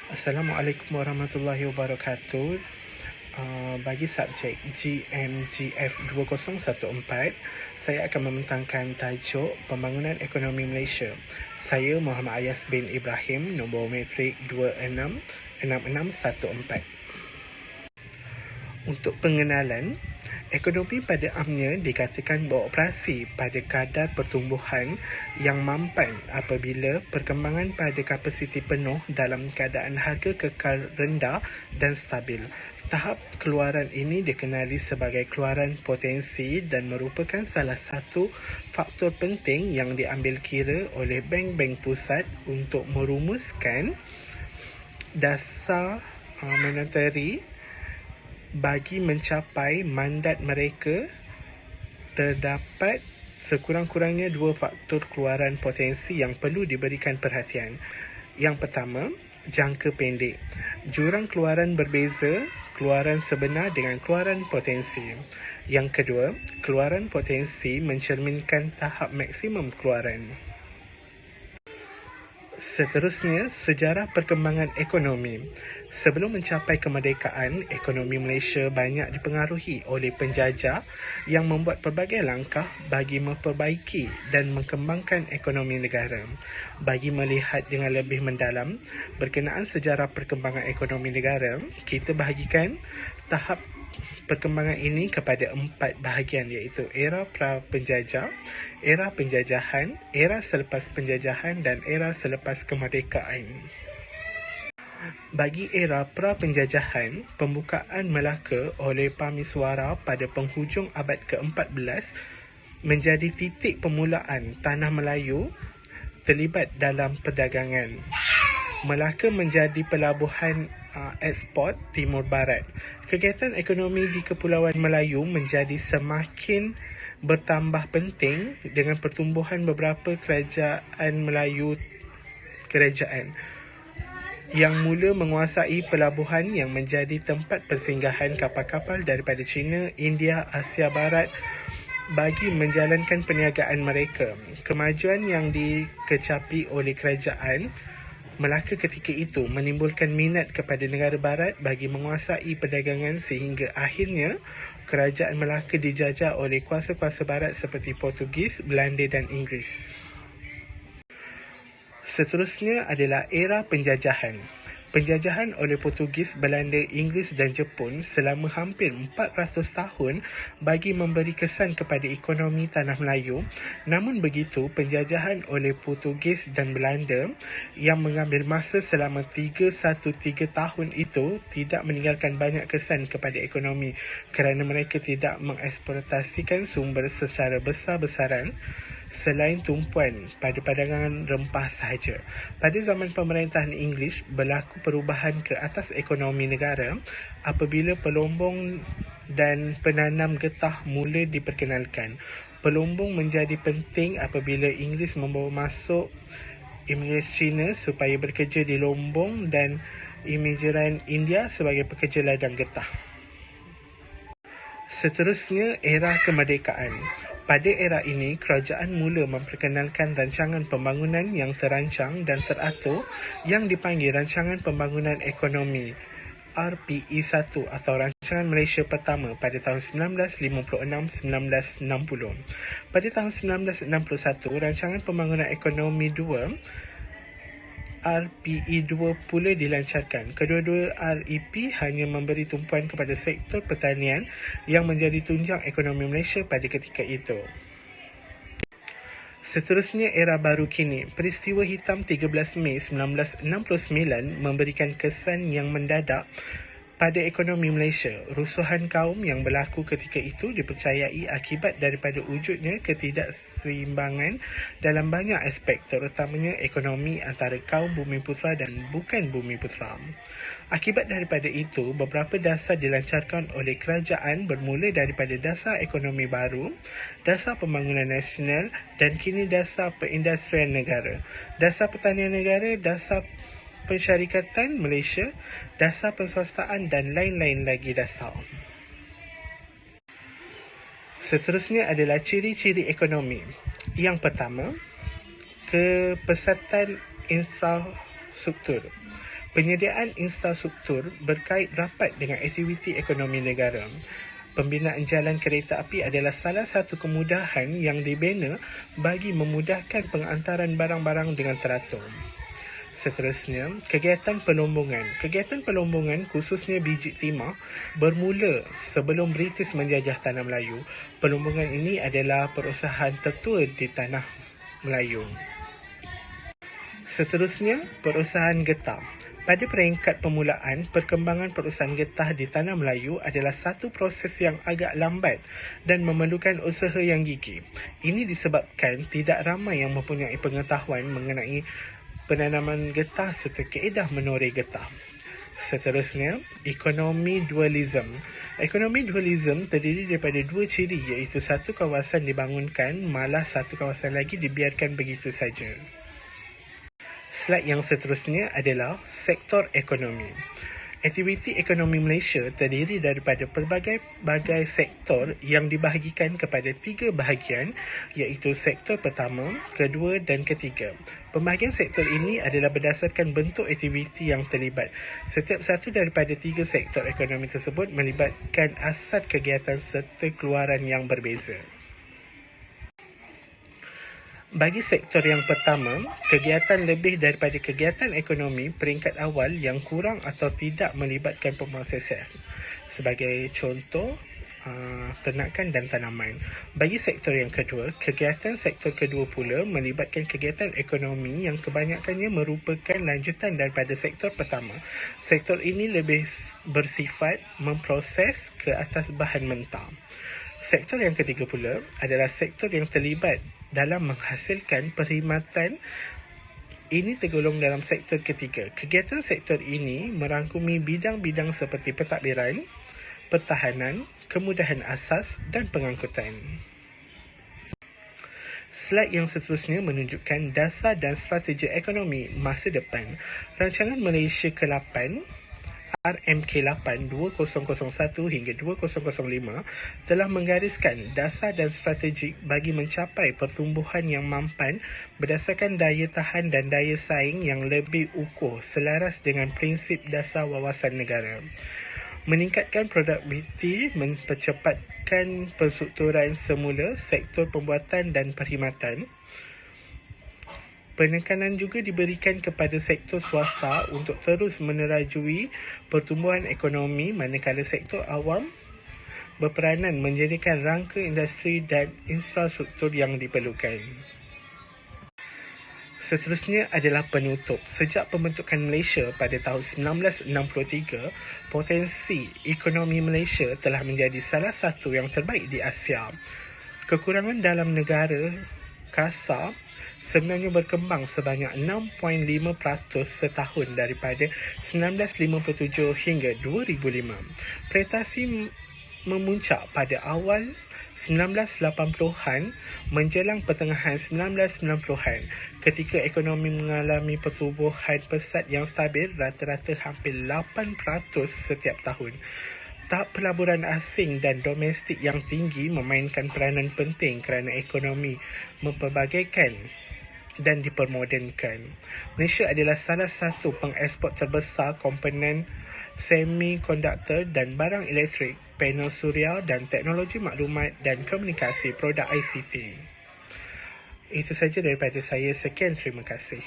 Assalamualaikum warahmatullahi wabarakatuh. Bagi subjek GMGF 2014, saya akan membentangkan tajuk Pembangunan Ekonomi Malaysia. Saya Muhammad Ayas bin Ibrahim, nombor metrik 266614. Untuk pengenalan, ekonomi pada amnya dikatakan beroperasi pada kadar pertumbuhan yang mampan apabila perkembangan pada kapasiti penuh dalam keadaan harga kekal rendah dan stabil. Tahap keluaran ini dikenali sebagai keluaran potensi dan merupakan salah satu faktor penting yang diambil kira oleh bank-bank pusat untuk merumuskan dasar monetari bagi mencapai mandat mereka. Terdapat sekurang-kurangnya dua faktor keluaran potensi yang perlu diberikan perhatian. Yang pertama, jangka pendek. Jurang keluaran berbeza, keluaran sebenar dengan keluaran potensi. Yang kedua, keluaran potensi mencerminkan tahap maksimum keluaran. Seterusnya, sejarah perkembangan ekonomi. Sebelum mencapai kemerdekaan, ekonomi Malaysia banyak dipengaruhi oleh penjajah yang membuat pelbagai langkah bagi memperbaiki dan mengembangkan ekonomi negara. Bagi melihat dengan lebih mendalam berkenaan sejarah perkembangan ekonomi negara, kita bahagikan tahap perkembangan ini kepada 4 bahagian, iaitu era pra-penjajah, era penjajahan, era selepas penjajahan dan era selepas kemerdekaan. Bagi era pra-penjajahan, pembukaan Melaka oleh Parmiswara pada penghujung abad ke-14 menjadi titik permulaan tanah Melayu terlibat dalam perdagangan. Melaka menjadi pelabuhan ekspor Timur Barat. Kegiatan ekonomi di Kepulauan Melayu menjadi semakin bertambah penting dengan pertumbuhan beberapa kerajaan Melayu yang mula menguasai pelabuhan yang menjadi tempat persinggahan kapal-kapal daripada China, India, Asia Barat bagi menjalankan perniagaan mereka. Kemajuan yang dikecapi oleh kerajaan Melaka ketika itu menimbulkan minat kepada negara barat bagi menguasai perdagangan sehingga akhirnya kerajaan Melaka dijajah oleh kuasa-kuasa barat seperti Portugis, Belanda dan Inggeris. Seterusnya adalah era penjajahan. Penjajahan oleh Portugis, Belanda, Inggeris dan Jepun selama hampir 400 tahun bagi memberi kesan kepada ekonomi tanah Melayu. Namun begitu, penjajahan oleh Portugis dan Belanda yang mengambil masa selama 313 tahun itu tidak meninggalkan banyak kesan kepada ekonomi kerana mereka tidak mengeksploitasikan sumber secara besar-besaran selain tumpuan pada perdagangan rempah sahaja. Pada zaman pemerintahan Inggeris, berlaku perubahan ke atas ekonomi negara apabila pelombong dan penanam getah mula diperkenalkan. Pelombong menjadi penting apabila Inggeris membawa masuk imigran Cina supaya bekerja di lombong dan imigran India sebagai pekerja ladang getah. Seterusnya, era kemerdekaan. Pada era ini, kerajaan mula memperkenalkan rancangan pembangunan yang terancang dan teratur yang dipanggil Rancangan Pembangunan Ekonomi RPE1 atau Rancangan Malaysia Pertama pada tahun 1956-1960. Pada tahun 1961, Rancangan Pembangunan Ekonomi 2 RPE2 pula dilancarkan. Kedua-dua REP hanya memberi tumpuan kepada sektor pertanian yang menjadi tunjang ekonomi Malaysia pada ketika itu. Seterusnya, era baru kini. Peristiwa hitam 13 Mei 1969 memberikan kesan yang mendadak pada ekonomi Malaysia. Rusuhan kaum yang berlaku ketika itu dipercayai akibat daripada wujudnya ketidakseimbangan dalam banyak aspek, terutamanya ekonomi antara kaum Bumiputera dan bukan Bumiputera. Akibat daripada itu, beberapa dasar dilancarkan oleh kerajaan bermula daripada dasar ekonomi baru, dasar pembangunan nasional dan kini dasar perindustrian negara, dasar pertanian negara, dasar Pensyarikatan Malaysia, dasar perswastaan dan lain-lain lagi dasar. Seterusnya adalah ciri-ciri ekonomi. Yang pertama, kepesatan infrastruktur. Penyediaan infrastruktur berkait rapat dengan aktiviti ekonomi negara. Pembinaan jalan kereta api adalah salah satu kemudahan yang dibina bagi memudahkan pengantaran barang-barang dengan teratur. Seterusnya, kegiatan pelombongan. Kegiatan pelombongan khususnya biji timah bermula sebelum British menjajah Tanah Melayu. Pelombongan ini adalah perusahaan tertua di Tanah Melayu. Seterusnya, perusahaan getah. Pada peringkat permulaan, perkembangan perusahaan getah di Tanah Melayu adalah satu proses yang agak lambat dan memerlukan usaha yang gigih. Ini disebabkan tidak ramai yang mempunyai pengetahuan mengenai penanaman getah serta kaedah menoreh getah. Seterusnya, ekonomi dualism. Ekonomi dualism terdiri daripada dua ciri, iaitu satu kawasan dibangunkan malah satu kawasan lagi dibiarkan begitu saja. Slide yang seterusnya adalah sektor ekonomi. Aktiviti ekonomi Malaysia terdiri daripada pelbagai sektor yang dibahagikan kepada tiga bahagian, iaitu sektor pertama, kedua dan ketiga. Pembahagian sektor ini adalah berdasarkan bentuk aktiviti yang terlibat. Setiap satu daripada tiga sektor ekonomi tersebut melibatkan asas kegiatan serta keluaran yang berbeza. Bagi sektor yang pertama, kegiatan lebih daripada kegiatan ekonomi peringkat awal yang kurang atau tidak melibatkan pemrosesan. Sebagai contoh, ternakan dan tanaman. Bagi sektor yang kedua, kegiatan sektor kedua pula melibatkan kegiatan ekonomi yang kebanyakannya merupakan lanjutan daripada sektor pertama. Sektor ini lebih bersifat memproses ke atas bahan mentah. Sektor yang ketiga pula adalah sektor yang terlibat dalam menghasilkan perkhidmatan. Ini tergolong dalam sektor ketiga. Kegiatan sektor ini merangkumi bidang-bidang seperti pentadbiran, pertahanan, kemudahan asas dan pengangkutan. Slide yang seterusnya menunjukkan dasar dan strategi ekonomi masa depan. Rancangan Malaysia ke-8 RMK8 2001 hingga 2005 telah menggariskan dasar dan strategi bagi mencapai pertumbuhan yang mampan berdasarkan daya tahan dan daya saing yang lebih ukuh selaras dengan prinsip dasar wawasan negara. Meningkatkan produktiviti, mempercepatkan penstrukturan semula sektor pembuatan dan perkhidmatan. Penekanan juga diberikan kepada sektor swasta untuk terus menerajui pertumbuhan ekonomi manakala sektor awam berperanan menjadikan rangka industri dan infrastruktur yang diperlukan. Seterusnya adalah penutup. Sejak pembentukan Malaysia pada tahun 1963, potensi ekonomi Malaysia telah menjadi salah satu yang terbaik di Asia. Kekurangan dalam negara kasar sebenarnya berkembang sebanyak 6.5% setahun daripada 1957 hingga 2005. Prestasi memuncak pada awal 1980-an menjelang pertengahan 1990-an ketika ekonomi mengalami pertumbuhan pesat yang stabil rata-rata hampir 8% setiap tahun. Tahap pelaburan asing dan domestik yang tinggi memainkan peranan penting kerana ekonomi memperbagaikan dan dipermodenkan. Malaysia adalah salah satu pengeksport terbesar komponen semikonduktor dan barang elektrik, panel suria dan teknologi maklumat dan komunikasi produk ICT. Itu saja daripada saya. Sekian, terima kasih.